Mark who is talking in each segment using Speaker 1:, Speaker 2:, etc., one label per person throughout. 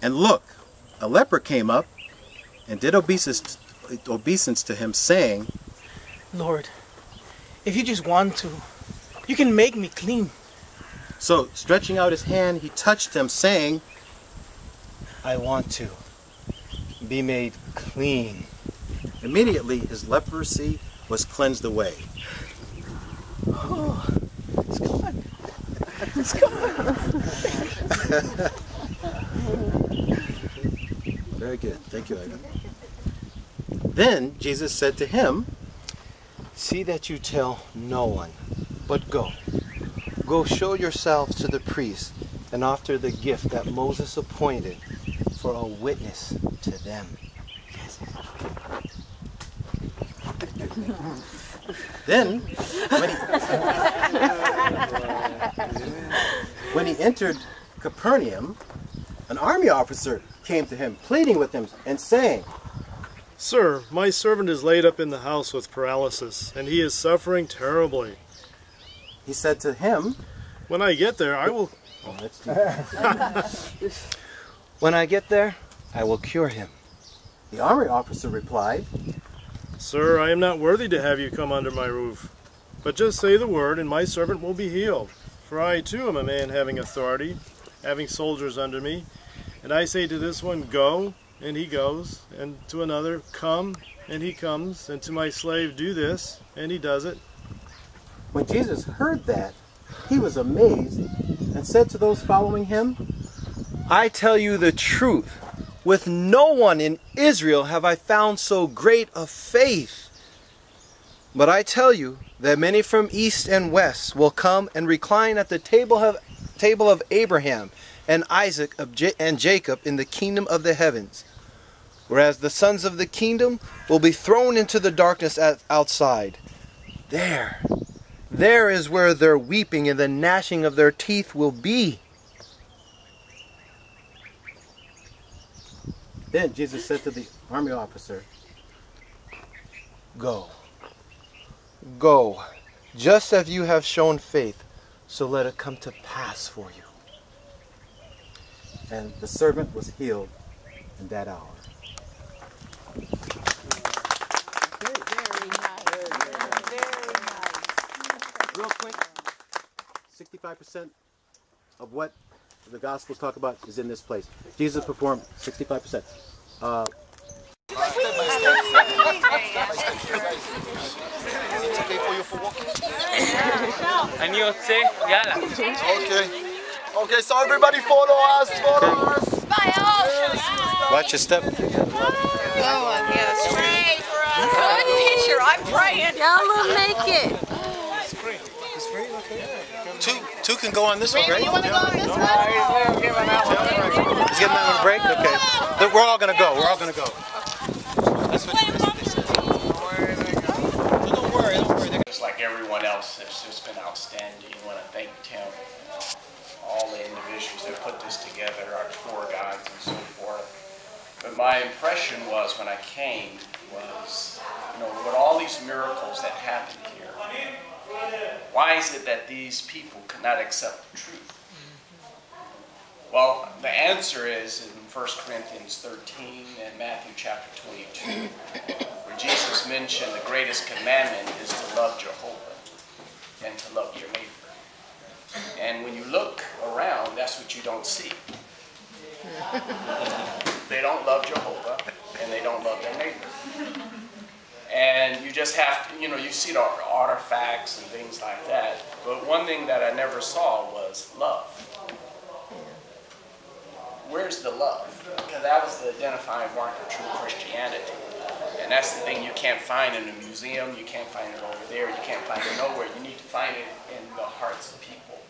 Speaker 1: And look, a leper came up and did obeisance to him, saying,
Speaker 2: Lord, if you just want to, you can make me clean.
Speaker 1: So, stretching out his hand, he touched him, saying,
Speaker 3: I want to be made clean.
Speaker 1: Immediately his leprosy was cleansed away.
Speaker 2: Oh, it's gone. It's gone.
Speaker 1: Very good. Thank you, Ida. Then Jesus said to him,
Speaker 3: See that you tell no one, but go. Go show yourself to the priest and offer the gift that Moses appointed for a witness to them.
Speaker 1: Then, when he entered Capernaum, an army officer came to him, pleading with him and saying,
Speaker 4: Sir, my servant is laid up in the house with paralysis, and he is suffering terribly.
Speaker 1: He said to him,
Speaker 4: When I get there, I will...
Speaker 1: Oh, that's too
Speaker 3: When I get there, I will cure him.
Speaker 1: The army officer replied,
Speaker 4: Sir, I am not worthy to have you come under my roof. But just say the word, and my servant will be healed. For I too am a man having authority, having soldiers under me. And I say to this one, Go, and he goes, and to another, Come, and he comes, and to my slave, Do this, and he does it.
Speaker 1: When Jesus heard that, he was amazed and said to those following him,
Speaker 3: I tell you the truth. With no one in Israel have I found so great a faith. But I tell you that many from east and west will come and recline at the table of Abraham and Isaac and Jacob in the kingdom of the heavens. Whereas the sons of the kingdom will be thrown into the darkness outside. There is where their weeping and the gnashing of their teeth will be.
Speaker 1: Then Jesus said to the army officer,
Speaker 3: Go. Go. Just as you have shown faith, so let it come to pass for you.
Speaker 1: And the servant was healed in that hour.
Speaker 5: Very nice. Very nice.
Speaker 1: Real quick, 65% of what the Gospels talk about is in this place. Jesus performed 65%.
Speaker 6: Okay, so everybody follow us.
Speaker 3: Watch your step.
Speaker 5: Good picture. I'm praying. Y'all will make it.
Speaker 3: Two can go on this one, right?
Speaker 5: You want to go on this one?
Speaker 3: He's giving that one a break? Okay. But we're all going to go. We're all going to go. That's what they said. Don't worry.
Speaker 7: Just like everyone else, it's just been outstanding. I want to thank Tim, all the individuals that put this together, our tour guides and so forth. But my impression was when I came was, with all these miracles that happened here, why is it that these people could not accept the truth? Well, the answer is in 1 Corinthians 13 and Matthew chapter 22, where Jesus mentioned the greatest commandment is to love Jehovah and to love your neighbor. And when you look around, that's what you don't see. They don't love Jehovah and they don't love their neighbor. And you just have to, you see the artifacts and things like that. But one thing that I never saw was love. Where's the love? Because that was the identifying mark of true Christianity. And that's the thing you can't find in a museum, you can't find it over there, you can't find it nowhere. You need to find it in the hearts of people.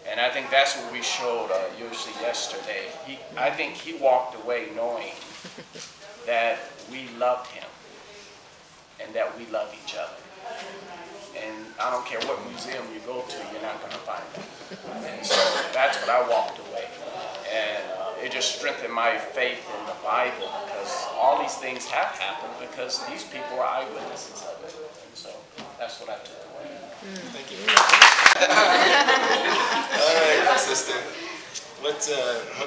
Speaker 7: And I think that's what we showed usually yesterday. I think he walked away knowing that we loved him and that we love each other. And I don't care what museum you go to, you're not going to find that. And so that's what I walked away. And it just strengthened my faith in the Bible, because all these things have happened because these people are eyewitnesses of it. And so that's what I took away.
Speaker 6: Thank you. All right, sister.
Speaker 8: What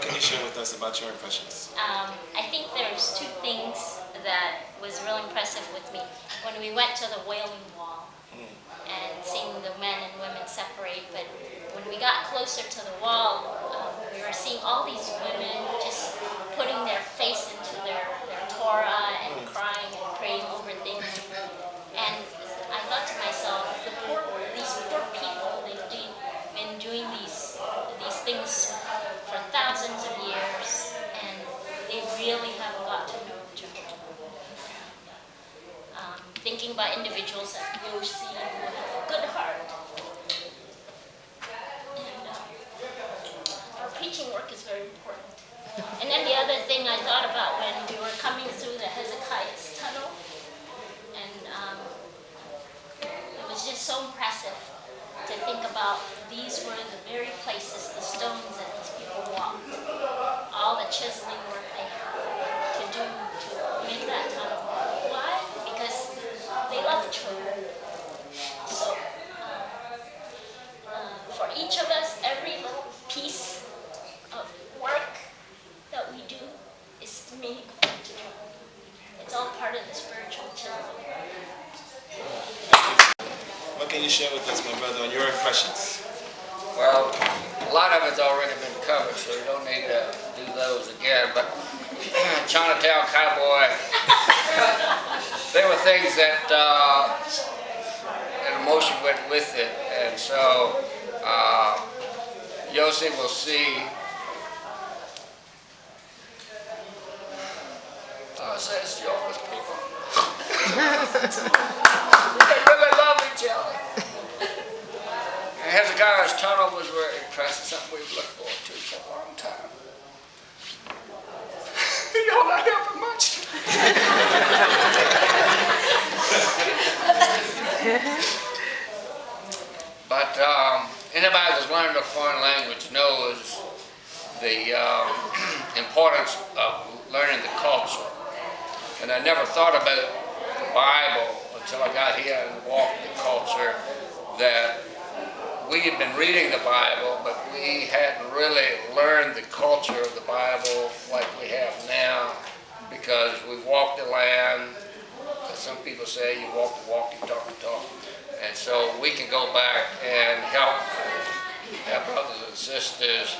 Speaker 8: can you share with us about your impressions?
Speaker 9: I think there's two things that was real impressive with me. When we went to the Wailing Wall and seeing the men and women separate, but when we got closer to the wall, we were seeing all these women just putting their face into their Torah and crying and praying over things. And I thought to myself, these poor people, they've been doing these things for thousands of years, and they really have got to know Jehovah. Thinking about individuals like Yossi who have a good heart. And our preaching work is very important. And then the other thing I thought about when we were coming through the Hezekiah's tunnel, and it was just so impressive to think about these were the very places, the stones that these people walked, all the chiseling work they had to do to make that tunnel. Why? Because they love children. So for each of us, every little piece of work that we do is meaningful to God. It's all part of the spiritual chiseling.
Speaker 8: What can you share with us, my brother, on your impressions?
Speaker 10: Well, a lot of it's already been covered, so you don't need to do those again, but Chinatown Cowboy, there were things that an emotion went with it, and so Yossi will see says Jehovah's people. They really love each other. And Hezekiah's tunnel was very impressive, something we've looked forward to for a long time. Y'all not helping much. But anybody that's learned a foreign language knows the importance of learning the culture. And I never thought about the Bible until I got here and walked the culture, that we had been reading the Bible, but we hadn't really learned the culture of the Bible like we have now, because we walked the land. As some people say, you walk the walk, you talk the talk. And so we can go back and help our brothers and sisters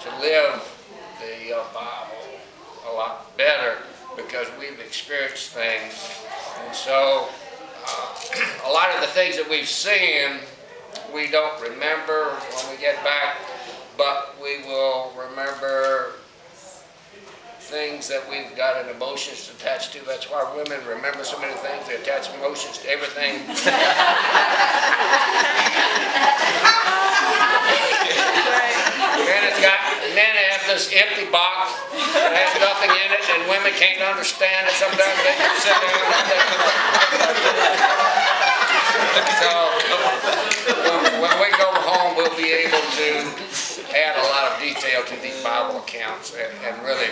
Speaker 10: to live the Bible a lot better, because we've experienced things. And so a lot of the things that we've seen, we don't remember when we get back, but we will remember things that we've got an emotions attached to. That's why women remember so many things. They attach emotions to everything. And then they have this empty box that has nothing in it, and women can't understand it. Sometimes they can sit there and so when we go home, we'll be able to add a lot of detail to these Bible accounts and really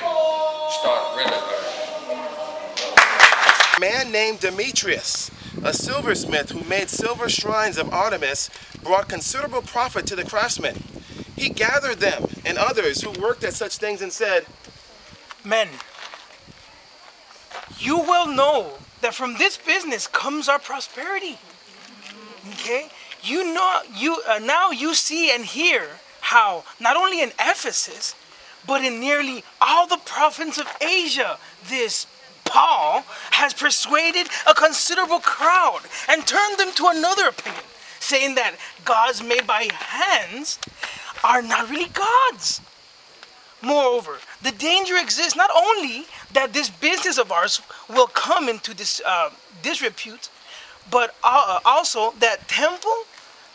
Speaker 10: start really learning.
Speaker 8: A man named Demetrius, a silversmith who made silver shrines of Artemis, brought considerable profit to the craftsmen. He gathered them and others who worked at such things and said,
Speaker 2: Men, you well know that from this business comes our prosperity. Okay? Now you see and hear how not only in Ephesus, but in nearly all the province of Asia, this Paul has persuaded a considerable crowd and turned them to another opinion, saying that gods made by hands are not really gods. Moreover, the danger exists not only that this business of ours will come into disrepute, but also that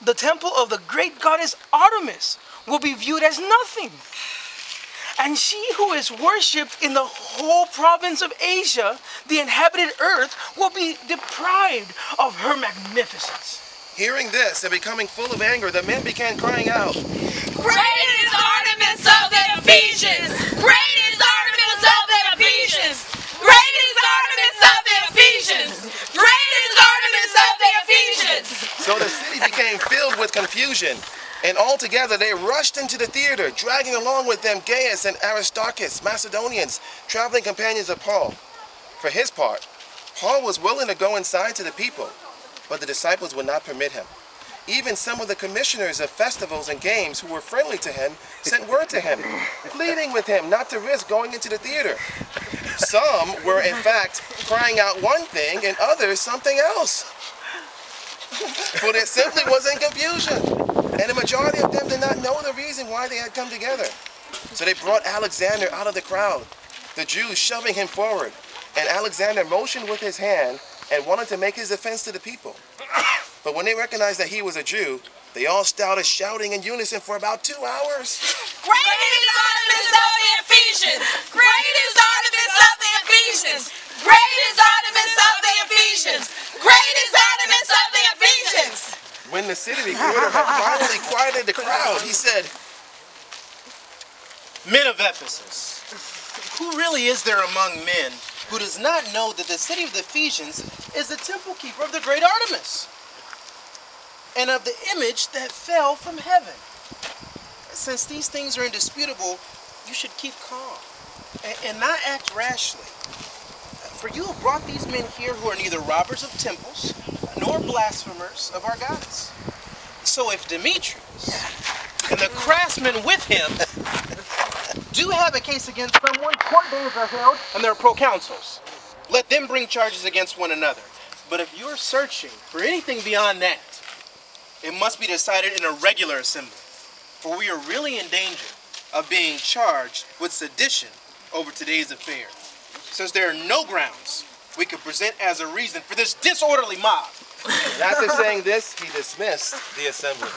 Speaker 2: the temple of the great goddess Artemis will be viewed as nothing. And she who is worshipped in the whole province of Asia, the inhabited earth, will be deprived of her magnificence.
Speaker 8: Hearing this and becoming full of anger, the men began crying out,
Speaker 5: Great is Artemis of the Ephesians! Great is Artemis of the Ephesians! Great is Artemis of the Ephesians! Great is Artemis of the Ephesians!
Speaker 8: So the city became filled with confusion. And all together they rushed into the theater, dragging along with them Gaius and Aristarchus, Macedonians, traveling companions of Paul. For his part, Paul was willing to go inside to the people, but the disciples would not permit him. Even some of the commissioners of festivals and games who were friendly to him sent word to him, pleading with him not to risk going into the theater. Some were in fact crying out one thing and others something else. For there simply was in confusion, and the majority of them did not know the reason why they had come together. So they brought Alexander out of the crowd, the Jews shoving him forward, and Alexander motioned with his hand and wanted to make his defense to the people. But when they recognized that he was a Jew, they all started shouting in unison for about 2 hours.
Speaker 5: Great is Artemis of the Ephesians! Great is Artemis of the Ephesians! Great is Artemis of the Ephesians! Great is Artemis of the Ephesians!
Speaker 8: When the city recorder had finally quieted the crowd, he said,
Speaker 3: Men of Ephesus, who really is there among men who does not know that the city of the Ephesians is the temple keeper of the great Artemis, and of the image that fell from heaven? Since these things are indisputable, you should keep calm and not act rashly. For you have brought these men here who are neither robbers of temples nor blasphemers of our gods. So if Demetrius and the craftsmen with him do have a case against someone, court days are held and there are proconsuls. Let them bring charges against one another. But if you're searching for anything beyond that, it must be decided in a regular assembly. For we are really in danger of being charged with sedition over today's affair, since there are no grounds we could present as a reason for this disorderly mob.
Speaker 8: and after saying this, he dismissed the assembly.